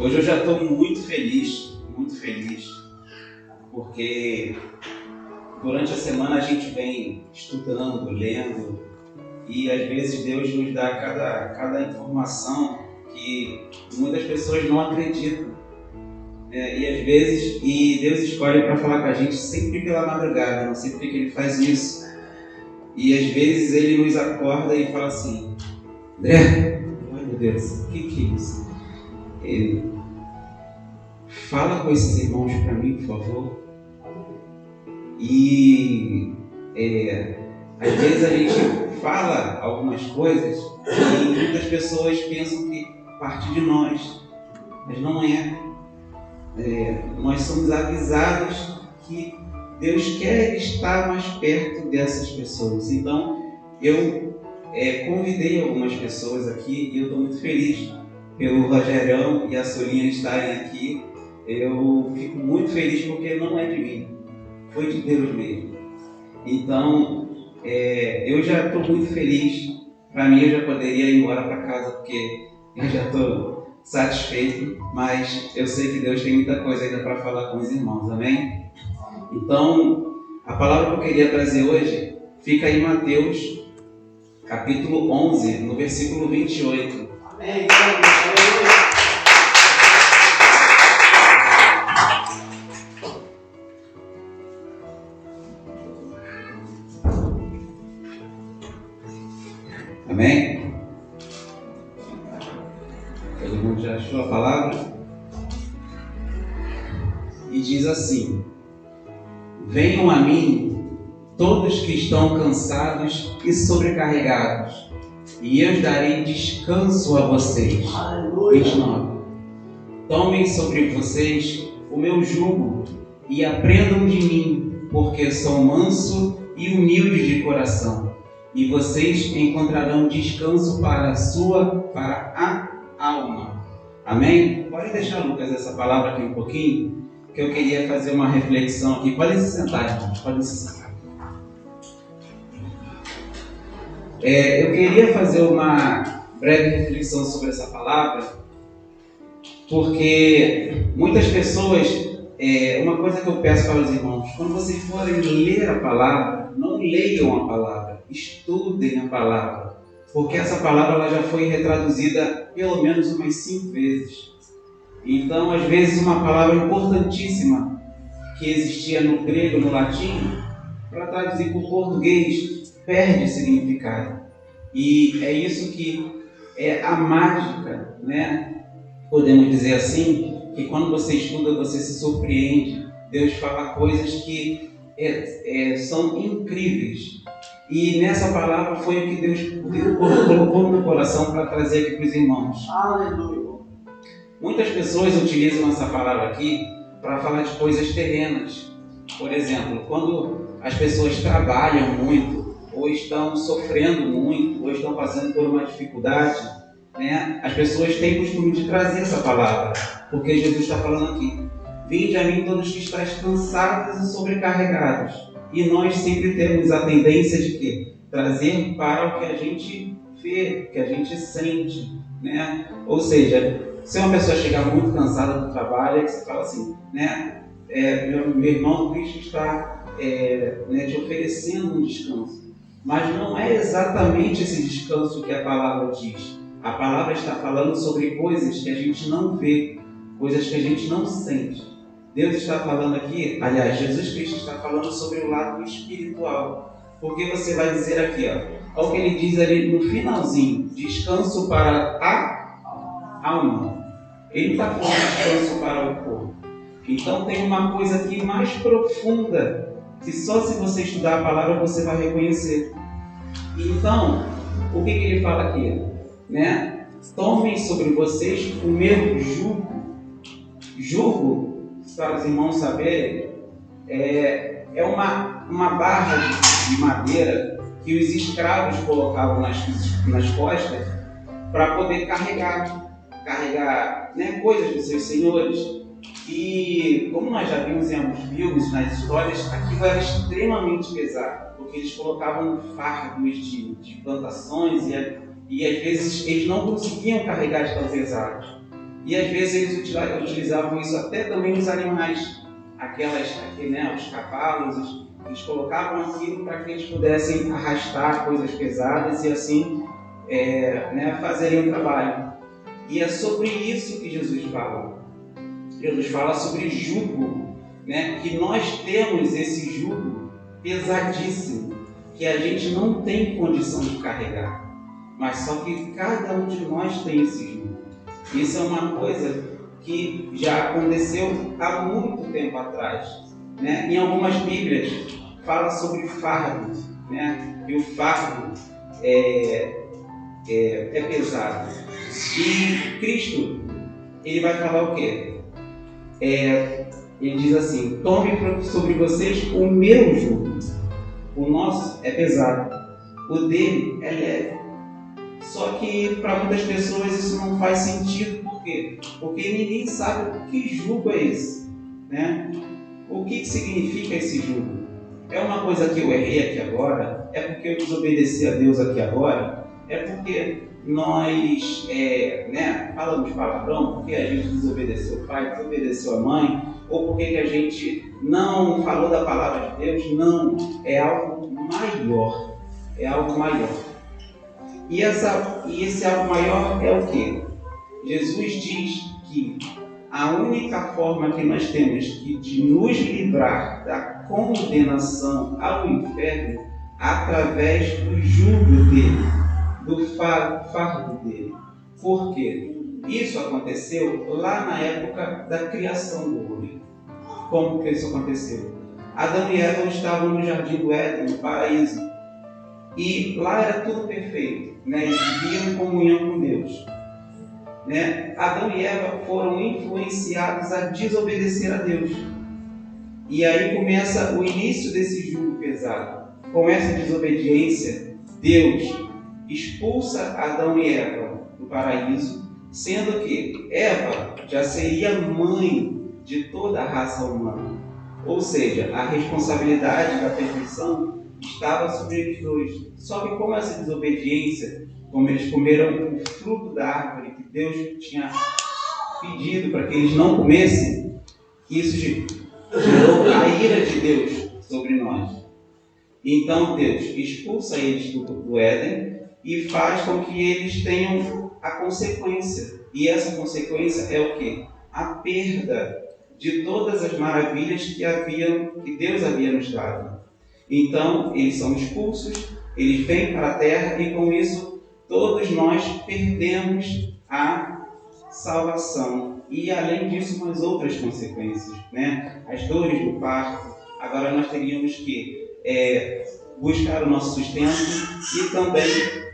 Hoje eu já estou muito feliz, porque durante a semana a gente vem estudando, lendo, e às vezes Deus nos dá cada informação que muitas pessoas não acreditam. E às vezes Deus escolhe para falar com a gente sempre pela madrugada, não sei por que Ele faz isso. E às vezes Ele nos acorda e fala assim: André, ai meu Deus, o que é isso? Fala com esses irmãos para mim, por favor. E às vezes a gente fala algumas coisas e muitas pessoas pensam que parte de nós, mas não é. Nós somos avisados que Deus quer estar mais perto dessas pessoas. Então eu convidei algumas pessoas aqui e eu estou muito feliz pelo Rogerão e a Solinha estarem aqui. Eu fico muito feliz porque não é de mim, foi de Deus mesmo. Então eu já estou muito feliz. Para mim eu já poderia ir embora para casa porque eu já estou satisfeito, mas eu sei que Deus tem muita coisa ainda para falar com os irmãos, amém? Então a palavra que eu queria trazer hoje fica em Mateus capítulo 11, no versículo 28. Amém? Amém? Todo mundo já achou a palavra? E diz assim: venham a mim todos que estão cansados e sobrecarregados, e eu darei descanso a vocês. 29. Tomem sobre vocês o meu jugo e aprendam de mim, porque sou manso e humilde de coração, e vocês encontrarão descanso para a alma. Amém? Pode deixar, Lucas, essa palavra aqui um pouquinho, que eu queria fazer uma reflexão aqui. Podem se sentar, irmãos, podem se sentar. Eu queria fazer uma breve reflexão sobre essa palavra, porque muitas pessoas, uma coisa que eu peço para os irmãos, quando vocês forem ler a palavra, não leiam a palavra, estudem a palavra, porque essa palavra ela já foi retraduzida pelo menos umas 5 vezes. Então, às vezes, uma palavra importantíssima que existia no grego, no latim, para traduzir para o português, perde significado. E é isso que é a mágica, né? Podemos dizer assim, que quando você estuda, você se surpreende. Deus fala coisas que são incríveis. E nessa palavra foi o que Deus colocou no meu coração para trazer aqui para os irmãos. Aleluia! Muitas pessoas utilizam essa palavra aqui para falar de coisas terrenas. Por exemplo, quando as pessoas trabalham muito, ou estão sofrendo muito, ou estão passando por uma dificuldade, né? As pessoas têm costume de trazer essa palavra, porque Jesus está falando aqui: vinde a mim todos que estáis cansados e sobrecarregados. E nós sempre temos a tendência de quê? Trazer para o que a gente vê, que a gente sente, né? Ou seja, se uma pessoa chegar muito cansada do trabalho, é que você fala assim, né? Meu irmão Cristo está te oferecendo um descanso. Mas não é exatamente esse descanso que a palavra diz. A palavra está falando sobre coisas que a gente não vê, coisas que a gente não sente. Deus está falando aqui, aliás, Jesus Cristo está falando sobre o lado espiritual. Porque você vai dizer aqui, olha o que ele diz ali no finalzinho: descanso para a alma. Ele está falando descanso para o corpo. Então tem uma coisa aqui mais profunda, que só se você estudar a palavra você vai reconhecer. Então, o que ele fala aqui? Né? Tomem sobre vocês o meu jugo. Jugo, para os irmãos saberem, é uma barra de madeira que os escravos colocavam nas costas para poder carregar, né, coisas dos seus senhores. E como nós já vimos em alguns filmes, nas histórias, aquilo era extremamente pesado, porque eles colocavam fardos de plantações e às vezes eles não conseguiam carregar de tão pesados. E às vezes eles utilizavam isso até também nos animais, os cavalos, eles colocavam aquilo para que eles pudessem arrastar coisas pesadas e assim fazerem o trabalho. E é sobre isso que Jesus fala. Jesus fala sobre jugo, que nós temos esse jugo pesadíssimo, que a gente não tem condição de carregar, mas só que cada um de nós tem esse jugo. Isso é uma coisa que já aconteceu há muito tempo atrás. Em algumas Bíblias fala sobre fardo, e o fardo é pesado. E Cristo, ele vai falar o quê? Ele diz assim: tome sobre vocês o meu jugo. O nosso é pesado, o dele é leve. Só que para muitas pessoas isso não faz sentido. Por quê? Porque ninguém sabe o que jugo é esse. O que significa esse jugo? É uma coisa que eu errei aqui agora? É porque eu desobedeci a Deus aqui agora? É porque nós falamos palavrão? Porque a gente desobedeceu o pai, desobedeceu a mãe? Ou porque que a gente não falou da palavra de Deus? Não, é algo maior. É algo maior. E esse algo maior é o quê? Jesus diz que a única forma que nós temos de nos livrar da condenação ao inferno é através do jugo dele, do fardo dele. Por quê? Isso aconteceu lá na época da criação do homem. Como que isso aconteceu? Adão e Eva estavam no jardim do Éden, no paraíso. E lá era tudo perfeito, eles viviam em comunhão com Deus. Adão e Eva foram influenciados a desobedecer a Deus. E aí começa o início desse jugo pesado. Com essa desobediência, Deus expulsa Adão e Eva do paraíso, sendo que Eva já seria mãe de toda a raça humana. Ou seja, a responsabilidade da perfeição estava sobre eles dois. Só que com essa desobediência, como eles comeram o fruto da árvore que Deus tinha pedido para que eles não comessem, isso gerou a ira de Deus sobre nós. Então Deus expulsa eles do Éden e faz com que eles tenham a consequência. E essa consequência é o quê? A perda de todas as maravilhas que Deus havia nos dado. Então, eles são expulsos, eles vêm para a terra e com isso todos nós perdemos a salvação. E além disso, umas outras consequências, As dores do parto. Agora nós teríamos que buscar o nosso sustento e também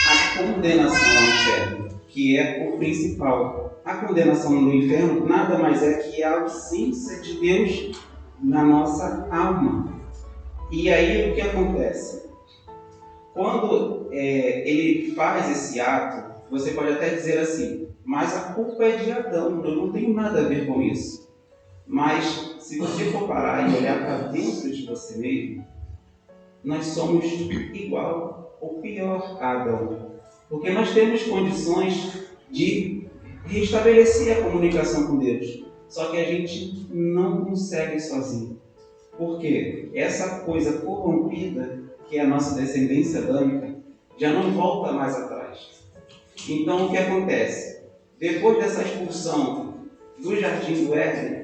a condenação ao inferno, que é o principal. A condenação no inferno nada mais é que a ausência de Deus na nossa alma. E aí o que acontece? Quando ele faz esse ato, você pode até dizer assim: mas a culpa é de Adão, eu não tenho nada a ver com isso. Mas se você for parar e olhar para dentro de você mesmo, nós somos igual ou pior a Adão. Porque nós temos condições de restabelecer a comunicação com Deus. Só que a gente não consegue sozinho. Por quê? Essa coisa corrompida, que é a nossa descendência adâmica, já não volta mais atrás. Então o que acontece? Depois dessa expulsão do jardim do Éden,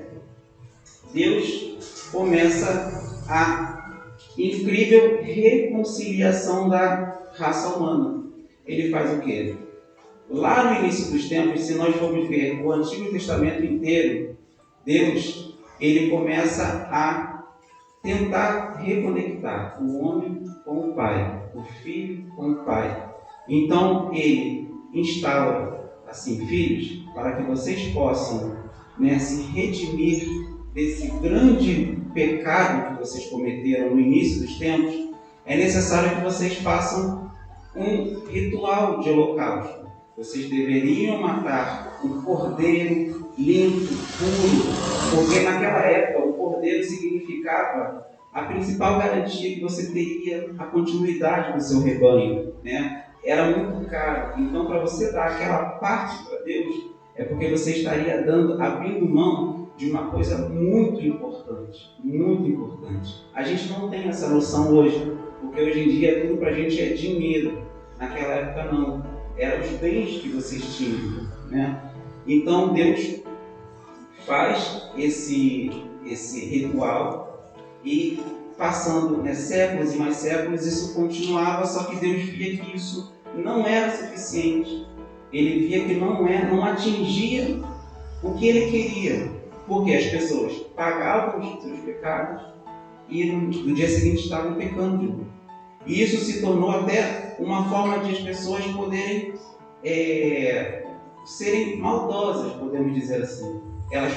Deus começa a incrível reconciliação da raça humana. Ele faz o quê? Lá no início dos tempos, se nós formos ver o Antigo Testamento inteiro, Deus ele começa a tentar reconectar o homem com o Pai, o Filho com o Pai. Então ele instaura assim filhos para que vocês possam se redimir desse grande pecado que vocês cometeram no início dos tempos. É necessário que vocês façam um ritual de holocausto. Vocês deveriam matar um cordeiro limpo, puro, porque naquela época o cordeiro significava a principal garantia que você teria a continuidade do seu rebanho, Era muito caro. Então, para você dar aquela parte para Deus, é porque você estaria abrindo mão de uma coisa muito importante, muito importante. A gente não tem essa noção hoje, porque hoje em dia tudo pra gente é dinheiro. Naquela época não, eram os bens que vocês tinham, né? Então Deus faz esse ritual e passando, né, séculos e mais séculos, isso continuava, só que Deus via que isso não era suficiente. Ele via que não atingia o que ele queria, porque as pessoas pagavam os seus pecados e no dia seguinte estavam pecando de novo. E isso se tornou até uma forma de as pessoas poderem serem maldosas, podemos dizer assim. Elas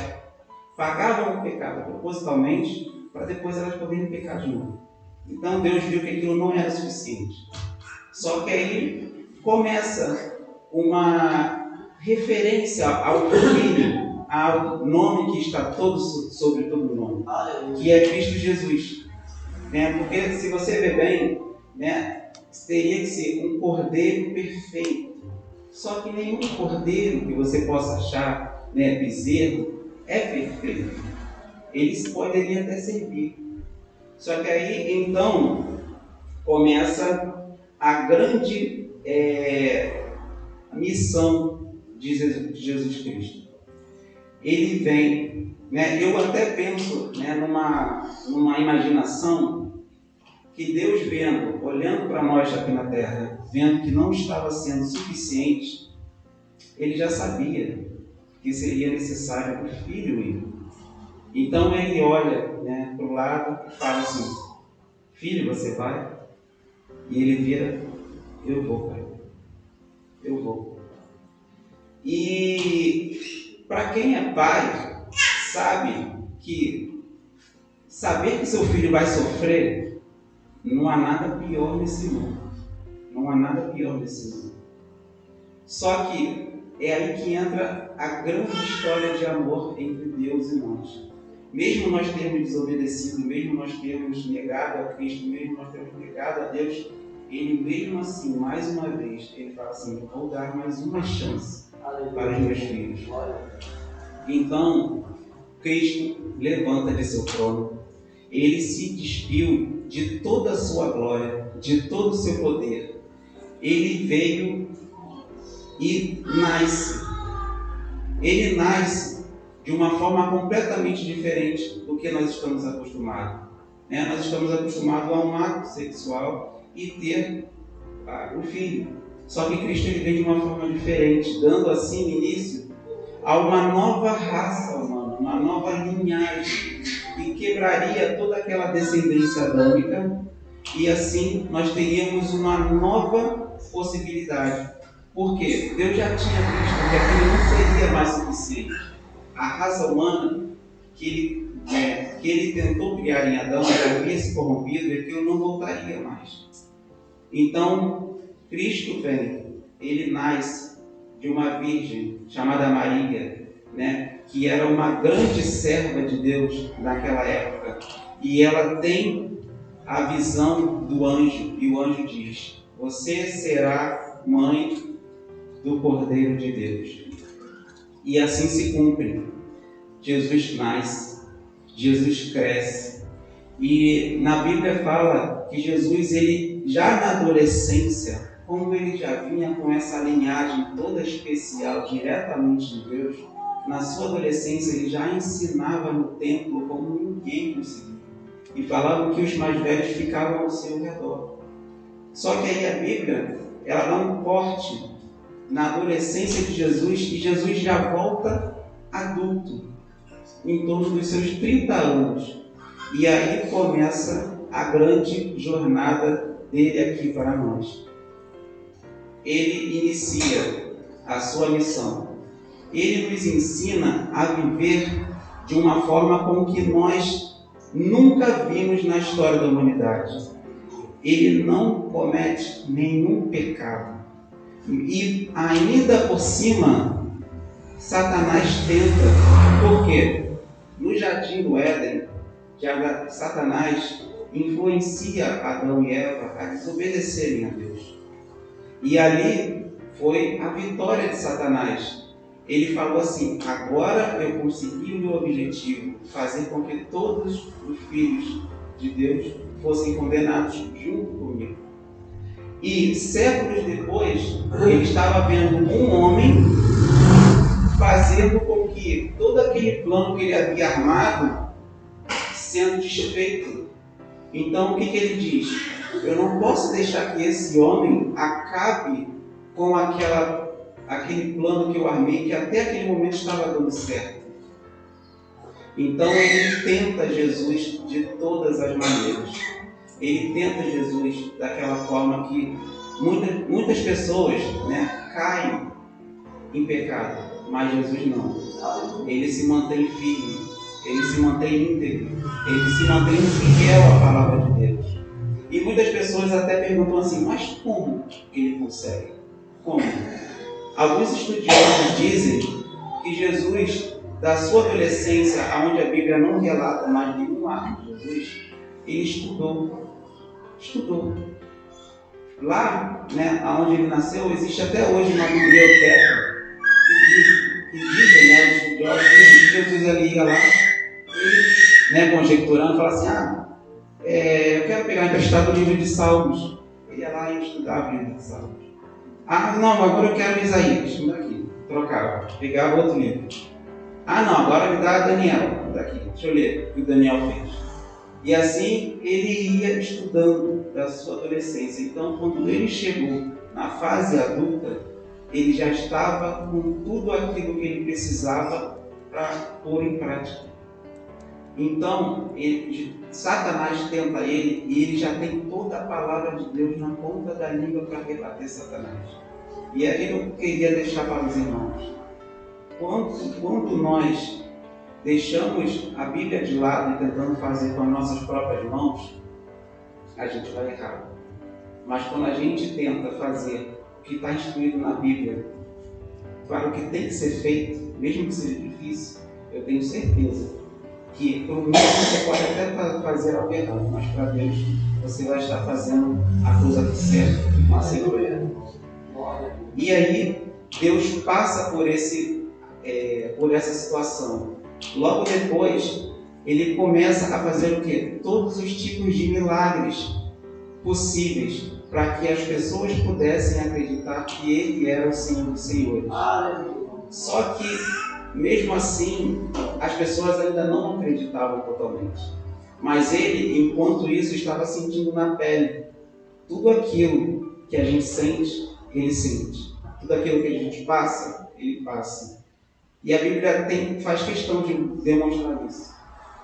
pagavam o pecado propositalmente para depois elas poderem pecar de novo. Então Deus viu que aquilo não era suficiente. Só que aí começa uma referência ao Filho, ao nome que está sobre todo nome, que é Cristo Jesus. Né? Porque se você ver bem, né, teria que ser um cordeiro perfeito. Só que nenhum cordeiro que você possa achar, né, bezerro, é perfeito. Eles poderiam até servir. Só que aí, então, começa a grande missão de Jesus Cristo. Ele vem, né, eu até penso, né, numa imaginação que Deus vendo, olhando para nós aqui na Terra, vendo que não estava sendo suficiente, Ele já sabia que seria necessário o Filho ir. Então Ele olha, né, para o lado e fala assim: Filho, você vai? E Ele vira: eu vou, Pai. Eu vou. E para quem é pai, sabe que saber que seu filho vai sofrer, não há nada pior nesse mundo. Não há nada pior nesse mundo. Só que é aí que entra a grande história de amor entre Deus e nós. Mesmo nós termos desobedecido, mesmo nós termos negado a Cristo, mesmo nós termos negado a Deus, Ele mesmo assim, mais uma vez, Ele fala assim: vou dar mais uma chance para os meus filhos. Então, Cristo levanta de seu trono. Ele se despiu de toda a sua glória, de todo o seu poder. Ele veio e nasce. Ele nasce de uma forma completamente diferente do que nós estamos acostumados. Né? Nós estamos acostumados a um ato sexual e ter o filho. Só que Cristo ele vem de uma forma diferente, dando assim início a uma nova raça humana, uma nova linhagem, que quebraria toda aquela descendência adâmica, e assim nós teríamos uma nova possibilidade. Por quê? Deus já tinha visto que aquilo não seria mais suficiente. A raça humana que ele tentou criar em Adão já havia se corrompido e aquilo não voltaria mais. Então, Cristo vem, ele nasce de uma virgem chamada Maria, né, que era uma grande serva de Deus naquela época. E ela tem a visão do anjo, e o anjo diz: você será mãe do Cordeiro de Deus. E assim se cumpre. Jesus nasce, Jesus cresce. E na Bíblia fala que Jesus, ele já na adolescência, como ele já vinha com essa linhagem toda especial, diretamente de Deus, na sua adolescência ele já ensinava no templo como ninguém conseguia. E falava que os mais velhos ficavam ao seu redor. Só que aí a Bíblia, ela dá um corte na adolescência de Jesus, e Jesus já volta adulto, em torno dos seus 30 anos. E aí começa a grande jornada dele aqui para nós. Ele inicia a sua missão. Ele nos ensina a viver de uma forma como que nós nunca vimos na história da humanidade. Ele não comete nenhum pecado. E ainda por cima, Satanás tenta. Por quê? No jardim do Éden, Satanás influencia Adão e Eva a desobedecerem a Deus. E ali foi a vitória de Satanás. ele falou assim: agora eu consegui o meu objetivo, fazer com que todos os filhos de Deus fossem condenados junto comigo. E séculos depois, ele estava vendo um homem fazendo com que todo aquele plano que ele havia armado sendo desfeito. Então o que ele diz? Eu não posso deixar que esse homem acabe com aquele plano que eu armei, que até aquele momento estava dando certo. Então ele tenta Jesus de todas as maneiras. Ele tenta Jesus daquela forma que muitas pessoas, caem em pecado, mas Jesus não. Ele se mantém firme, ele se mantém íntegro, ele se mantém fiel à palavra de Deus. E muitas pessoas até perguntam assim: mas como que ele consegue? Como? Alguns estudiosos dizem que Jesus, da sua adolescência, onde a Bíblia não relata mais nenhum ato de Jesus, ele estudou. Lá, onde ele nasceu, existe até hoje uma biblioteca que dizem, os estudiosos dizem que Jesus ali ia lá, ele, conjecturando, fala assim: eu quero pegar emprestado o livro de Salmos. Ele ia lá e estudava o livro de Salmos. Não, agora eu quero Isaías. Daqui, trocava, pegava outro livro. Não, agora me dá Daniel. Daqui, deixa eu ler o que o Daniel fez. E assim ele ia estudando da sua adolescência. Então, quando ele chegou na fase adulta, ele já estava com tudo aquilo que ele precisava para pôr em prática. Então, Satanás tenta ele e ele já tem toda a palavra de Deus na ponta da língua para rebater Satanás. E aqui eu queria deixar para os irmãos: quando nós deixamos a Bíblia de lado e tentando fazer com as nossas próprias mãos, a gente vai errar. Mas quando a gente tenta fazer o que está instruído na Bíblia, para o que tem que ser feito, mesmo que seja difícil, eu tenho certeza que para o mundo você pode até fazer algo errado, mas para Deus você vai estar fazendo a coisa certa e com segurança. E aí Deus passa por essa situação. Logo depois ele começa a fazer o quê? Todos os tipos de milagres possíveis para que as pessoas pudessem acreditar que ele era o Senhor dos Senhores. Só que mesmo assim, as pessoas ainda não acreditavam totalmente. Mas ele, enquanto isso, estava sentindo na pele. Tudo aquilo que a gente sente, ele sente. Tudo aquilo que a gente passa, ele passa. E a Bíblia faz questão de demonstrar isso.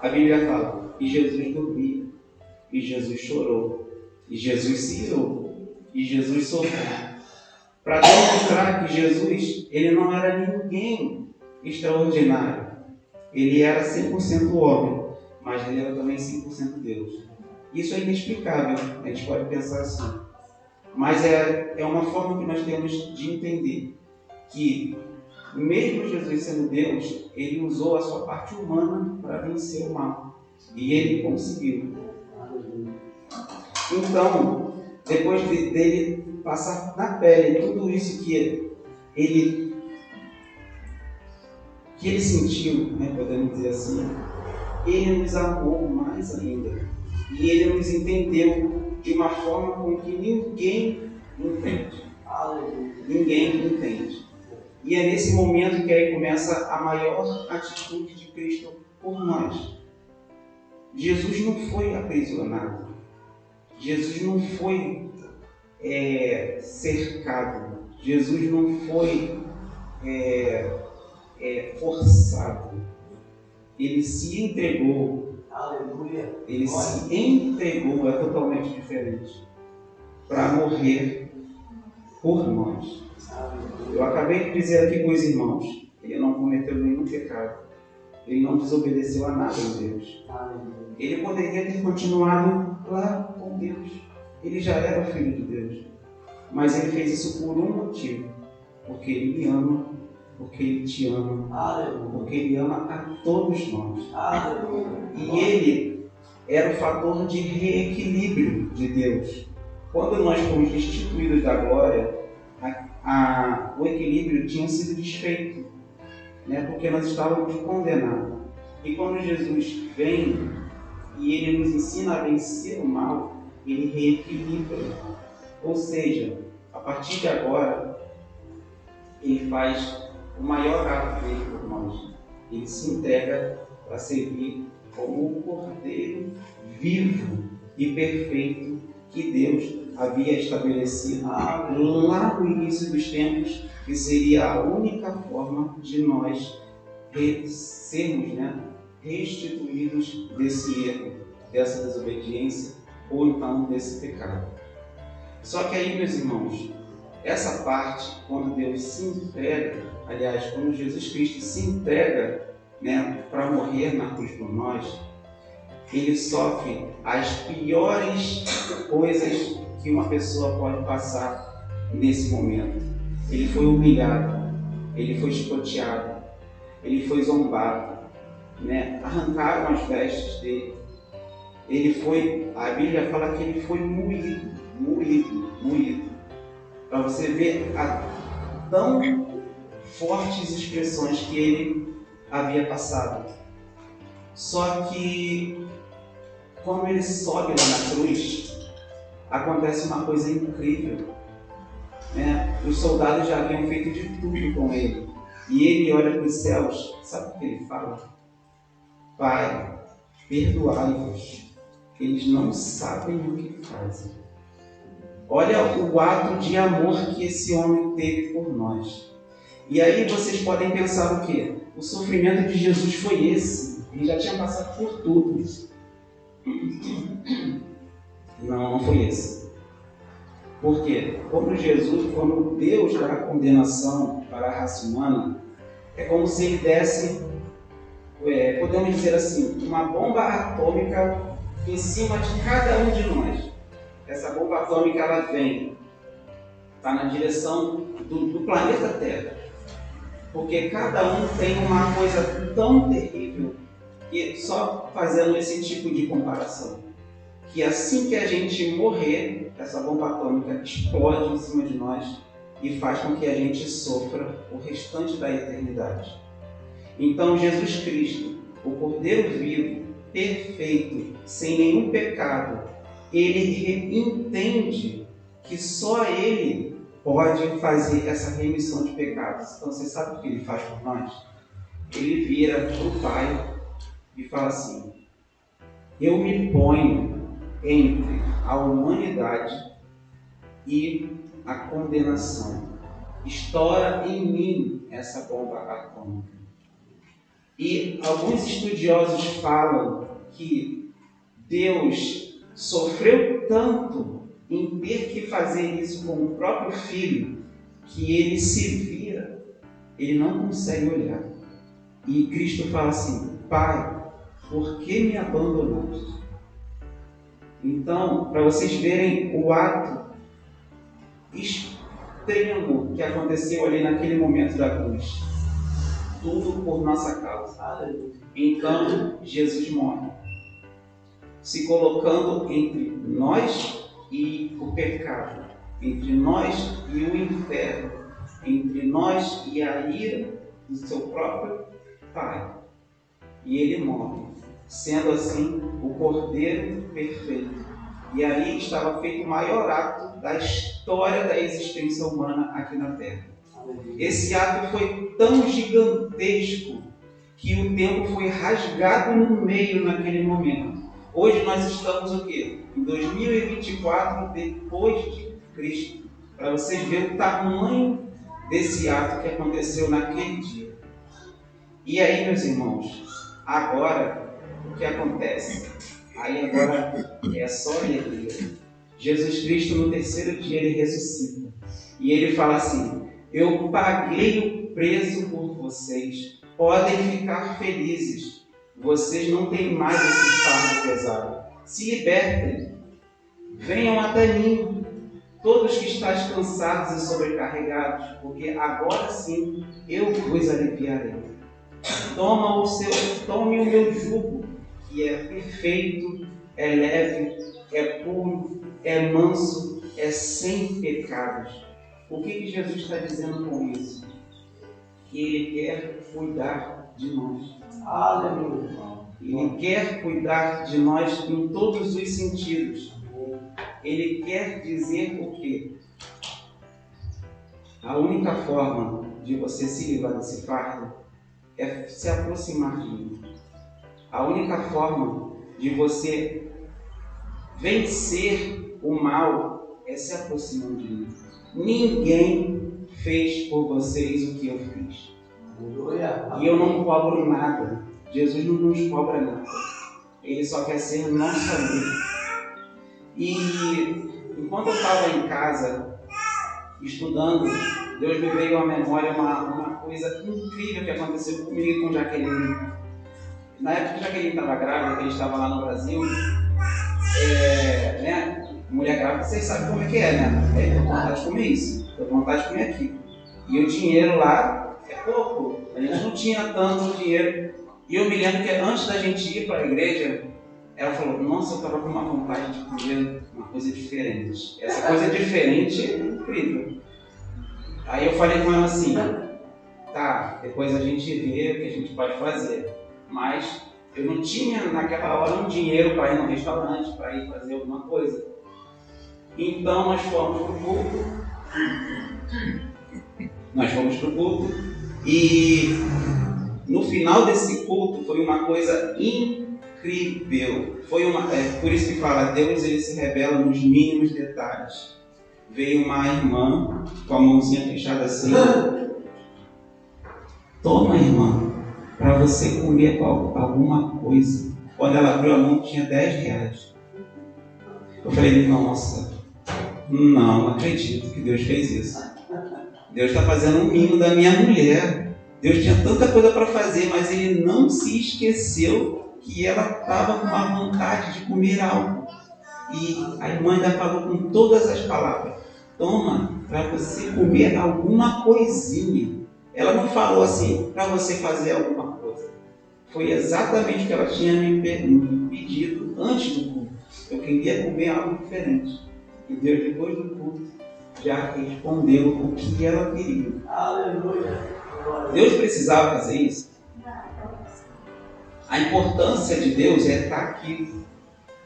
A Bíblia fala: e Jesus dormia, e Jesus chorou, e Jesus se irou, e Jesus sofreu. Para demonstrar que Jesus, ele não era ninguém extraordinário. Ele era 100% homem, mas ele era também 100% Deus. Isso é inexplicável, a gente pode pensar assim. Mas é uma forma que nós temos de entender que, mesmo Jesus sendo Deus, ele usou a sua parte humana para vencer o mal. E ele conseguiu. Então, depois dele passar na pele tudo isso que ele sentiu, podemos dizer assim, ele nos amou mais ainda. E ele nos entendeu de uma forma com que ninguém entende. Ninguém entende. E é nesse momento que aí começa a maior atitude de Cristo por nós. Jesus não foi aprisionado. Jesus não foi cercado. Jesus não foi forçado. Ele se entregou. Aleluia. Ele se entregou, é totalmente diferente, para morrer por nós. Eu acabei de dizer aqui com os irmãos: ele não cometeu nenhum pecado, ele não desobedeceu a nada em Deus. Ele poderia ter continuado lá com Deus, ele já era filho de Deus, mas ele fez isso por um motivo: porque ele me ama, porque ele te ama, porque ele ama a todos nós. E ele era o fator de reequilíbrio de Deus. Quando nós fomos destituídos da glória, o equilíbrio tinha sido desfeito. né? Porque nós estávamos condenados. E quando Jesus vem e ele nos ensina a vencer o mal, ele reequilibra. Ou seja, a partir de agora, ele faz o maior ato dele por nós. Ele se entrega para servir como o Cordeiro vivo e perfeito que Deus havia estabelecido lá no início dos tempos, que seria a única forma de nós sermos, né, restituídos desse erro, dessa desobediência ou então desse pecado. Só que aí, meus irmãos, essa parte, quando Deus se entrega, aliás, quando Jesus Cristo se entrega, né, para morrer na cruz por nós, ele sofre as piores coisas que uma pessoa pode passar nesse momento. Ele foi humilhado, ele foi espoteado, ele foi zombado, né? Arrancaram as vestes dele. A Bíblia fala que ele foi moído. Para você ver a tão fortes expressões que ele havia passado. Só que quando ele sobe lá na cruz, acontece uma coisa incrível, né? Os soldados já haviam feito de tudo com ele. E ele olha para os céus, sabe o que ele fala? Pai, perdoai-vos, eles não sabem o que fazem. Olha o ato de amor que esse homem teve por nós. E aí vocês podem pensar o quê? O sofrimento de Jesus foi esse. Ele já tinha passado por tudo. Não foi esse. Por quê? Quando Deus dá a condenação para a raça humana, é como se ele desse, podemos dizer assim, uma bomba atômica em cima de cada um de nós. Essa bomba atômica, ela está na direção do planeta Terra. Porque cada um tem uma coisa tão terrível, que só fazendo esse tipo de comparação, que assim que a gente morrer, essa bomba atômica explode em cima de nós e faz com que a gente sofra o restante da eternidade. Então Jesus Cristo, o Cordeiro vivo, perfeito, sem nenhum pecado, ele entende que só ele pode fazer essa remissão de pecados. Então você sabe o que ele faz por nós? Ele vira para o Pai e fala assim: eu me ponho entre a humanidade e a condenação. Estoura em mim essa bomba atômica. E alguns estudiosos falam que Deus sofreu tanto em ter que fazer isso com o próprio Filho, que ele se vira, ele não consegue olhar. E Cristo fala assim: Pai, por que me abandonaste? Então, para vocês verem o ato extremo que aconteceu ali naquele momento da cruz, tudo por nossa causa. Então, Jesus morre, se colocando entre nós e o pecado, entre nós e o inferno, entre nós e a ira do seu próprio Pai. E ele morre, sendo assim o Cordeiro perfeito. E aí estava feito o maior ato da história da existência humana aqui na Terra. Esse ato foi tão gigantesco que o tempo foi rasgado no meio naquele momento. Hoje nós estamos o quê? Em 2024 depois de Cristo. Para vocês verem o tamanho desse ato que aconteceu naquele dia. E aí, meus irmãos, agora o que acontece? Aí agora é só alegria. Jesus Cristo no terceiro dia ele ressuscita. E ele fala assim: eu paguei o preço por vocês. Podem ficar felizes. Vocês não têm mais esse fardo pesado. Se libertem. Venham até mim, todos que estáis cansados e sobrecarregados, porque agora sim eu vos aliviarei. Tome o meu jugo, que é perfeito, é leve, é puro, é manso, é sem pecados. O que Jesus está dizendo com isso? Que Ele quer cuidar de nós. Aleluia. Ele quer cuidar de nós em todos os sentidos. Ele quer dizer o quê? A única forma de você se livrar desse fardo é se aproximar de mim. A única forma de você vencer o mal é se aproximando de mim. Ninguém fez por vocês o que eu fiz. E eu não cobro nada. Jesus não nos cobra nada. Ele só quer ser nosso amigo. E enquanto eu estava em casa, estudando, Deus me veio à memória uma coisa incrível que aconteceu comigo e com Jaqueline. Na época que Jaqueline estava grávida, que ele estava lá no Brasil, né? Mulher grávida, vocês sabem como é que é, né? Eu tenho vontade de comer isso, tenho vontade de comer aquilo. E o dinheiro lá é pouco, a gente não tinha tanto dinheiro. E eu me lembro que antes da gente ir para a igreja, ela falou, nossa, eu estava com uma vontade de comer uma coisa diferente. Essa coisa diferente é incrível. Aí eu falei com ela assim, tá, depois a gente vê o que a gente pode fazer. Mas eu não tinha naquela hora um dinheiro para ir no restaurante, para ir fazer alguma coisa. Então nós fomos para o culto. E no final desse culto foi uma coisa incrível. Por isso que fala, Deus ele se revela nos mínimos detalhes. Veio uma irmã com a mãozinha fechada assim. Toma, irmã, para você comer alguma coisa. Quando ela abriu a mão tinha R$10. Eu falei, nossa, não acredito que Deus fez isso. Deus está fazendo um mimo da minha mulher. Deus tinha tanta coisa para fazer, mas Ele não se esqueceu que ela estava com uma vontade de comer algo. E a irmã ainda falou com todas as palavras, toma, para você comer alguma coisinha. Ela não falou assim, para você fazer alguma coisa. Foi exatamente o que ela tinha me pedido antes do culto. Eu queria comer algo diferente. E Deus, depois do culto, já respondeu o que ela queria. Aleluia. Deus precisava fazer isso. A importância de Deus é estar aqui.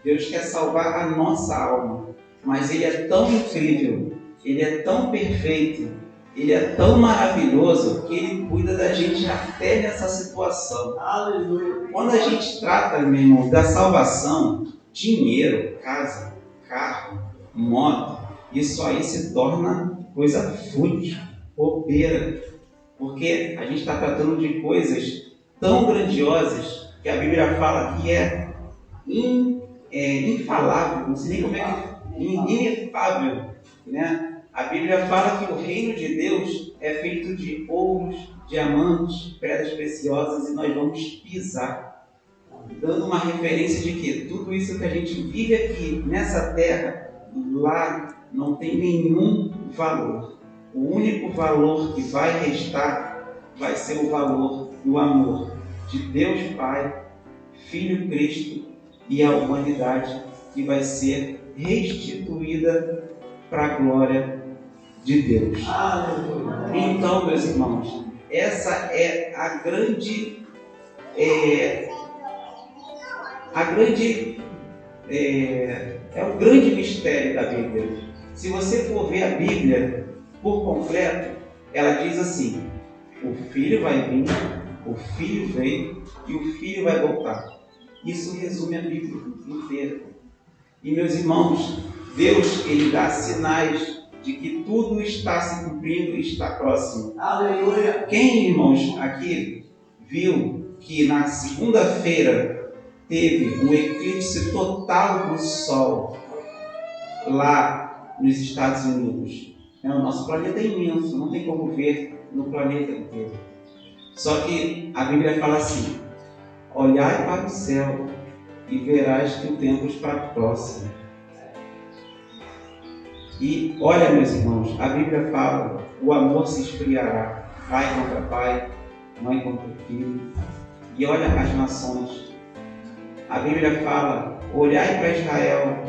Deus quer salvar a nossa alma. Mas Ele é tão incrível, Ele é tão perfeito, Ele é tão maravilhoso que Ele cuida da gente até nessa situação. Aleluia. Quando a gente trata, meu irmão, da salvação, dinheiro, casa, carro, moto, isso aí se torna coisa fútil, bobeira. Porque a gente está tratando de coisas tão grandiosas que a Bíblia fala que é infalável, não sei nem como é que inefável, né? A Bíblia fala que o reino de Deus é feito de ouros, diamantes, pedras preciosas e nós vamos pisar, dando uma referência de que tudo isso que a gente vive aqui nessa terra, lá não tem nenhum valor. O único valor que vai restar vai ser o valor do amor de Deus Pai, Filho Cristo e a humanidade que vai ser restituída para a glória de Deus. Então, meus irmãos, essa é o grande mistério da Bíblia. Se você for ver a Bíblia por completo, ela diz assim, o Filho vai vir, o Filho veio e o Filho vai voltar. Isso resume a Bíblia inteira. E meus irmãos, Deus ele dá sinais de que tudo está se cumprindo e está próximo. Aleluia! Quem, irmãos, aqui viu que na segunda-feira teve um eclipse total do Sol lá nos Estados Unidos? O nosso planeta é imenso, não tem como ver no planeta inteiro. Só que a Bíblia fala assim, olhai para o céu e verás que o tempo está próximo. E olha, meus irmãos, a Bíblia fala, o amor se esfriará, pai contra pai, mãe contra filho. E olha as nações. A Bíblia fala, olhai para Israel,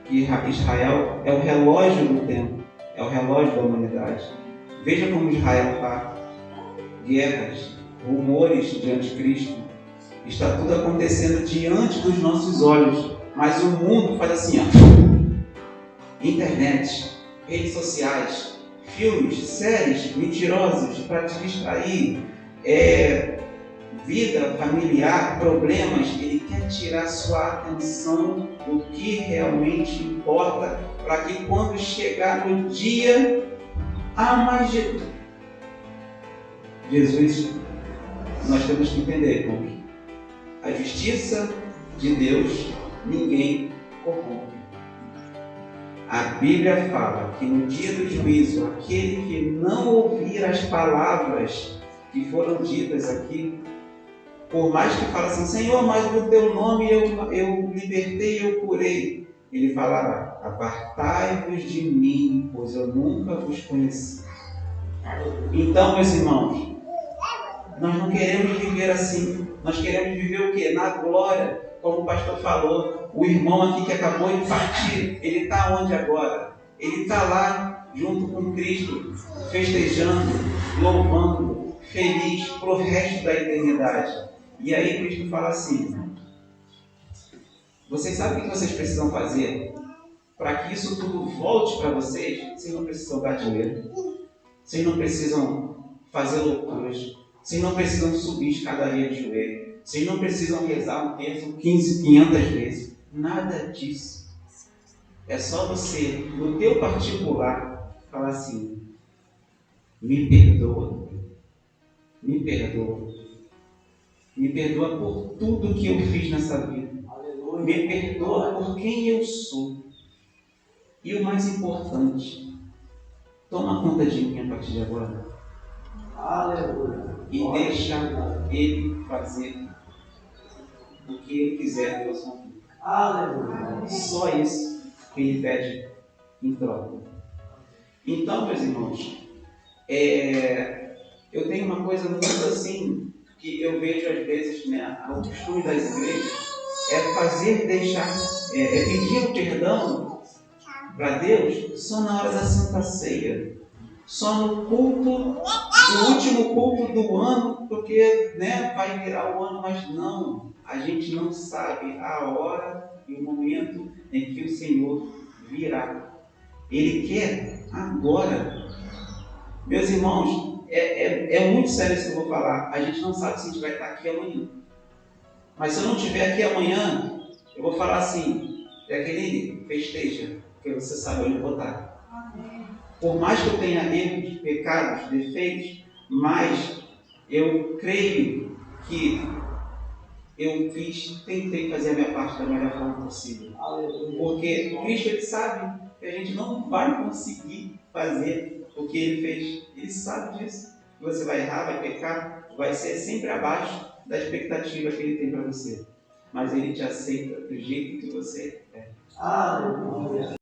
que Israel é o relógio do tempo, é o relógio da humanidade. Veja como Israel está. guerras, rumores de anticristo. Está tudo acontecendo diante dos nossos olhos. Mas o mundo faz assim, ó. Internet, redes sociais, filmes, séries mentirosos para te distrair, vida familiar, problemas. Ele quer tirar sua atenção do que realmente importa, para que quando chegar no dia, mais Jesus, nós temos que entender, irmãos, a justiça de Deus ninguém corrompe. A Bíblia fala que no dia do juízo, aquele que não ouvir as palavras que foram ditas aqui, por mais que fale assim, Senhor, mas no teu nome eu libertei, eu curei, ele falará, apartai-vos de mim, pois eu nunca vos conheci. Então, meus irmãos, nós não queremos viver assim. Nós queremos viver o quê? Na glória, como o pastor falou. O irmão aqui que acabou de partir, ele está onde agora? Ele está lá, junto com Cristo, festejando, louvando, feliz pro resto da eternidade. E aí Cristo fala assim, vocês sabem o que vocês precisam fazer? Para que isso tudo volte para vocês, vocês não precisam dar dinheiro. Vocês não precisam fazer loucuras. Vocês não precisam subir escadaria de joelho. Vocês não precisam rezar um terço 500 vezes. Nada disso. É só você, no teu particular, falar assim, me perdoa. Me perdoa. Me perdoa por tudo que eu fiz nessa vida. Me perdoa por quem eu sou. E o mais importante, toma conta de mim a partir de agora. Aleluia. E deixa Ele fazer o que Ele quiser pela sua vida. Aleluia. Só isso que Ele pede em troca. Então, meus irmãos, eu tenho uma coisa muito assim, que eu vejo às vezes, né, o costume das igrejas, pedir o perdão para Deus só na hora da Santa Ceia, só no culto, no último culto do ano, porque, né, vai virar o ano, mas não, a gente não sabe a hora e o momento em que o Senhor virá. Ele quer agora. Meus irmãos, é muito sério isso que eu vou falar. A gente não sabe se a gente vai estar aqui amanhã. Mas se eu não estiver aqui amanhã, eu vou falar assim, aquele festeja, porque você sabe onde eu vou estar. Por mais que eu tenha erros, pecados, defeitos, mas eu creio que eu tentei fazer a minha parte da melhor forma possível. Porque Cristo, Ele sabe que a gente não vai conseguir fazer o que Ele fez. Ele sabe disso. Que você vai errar, vai pecar, vai ser sempre abaixo da expectativa que Ele tem para você. Mas Ele te aceita do jeito que você é. Aleluia.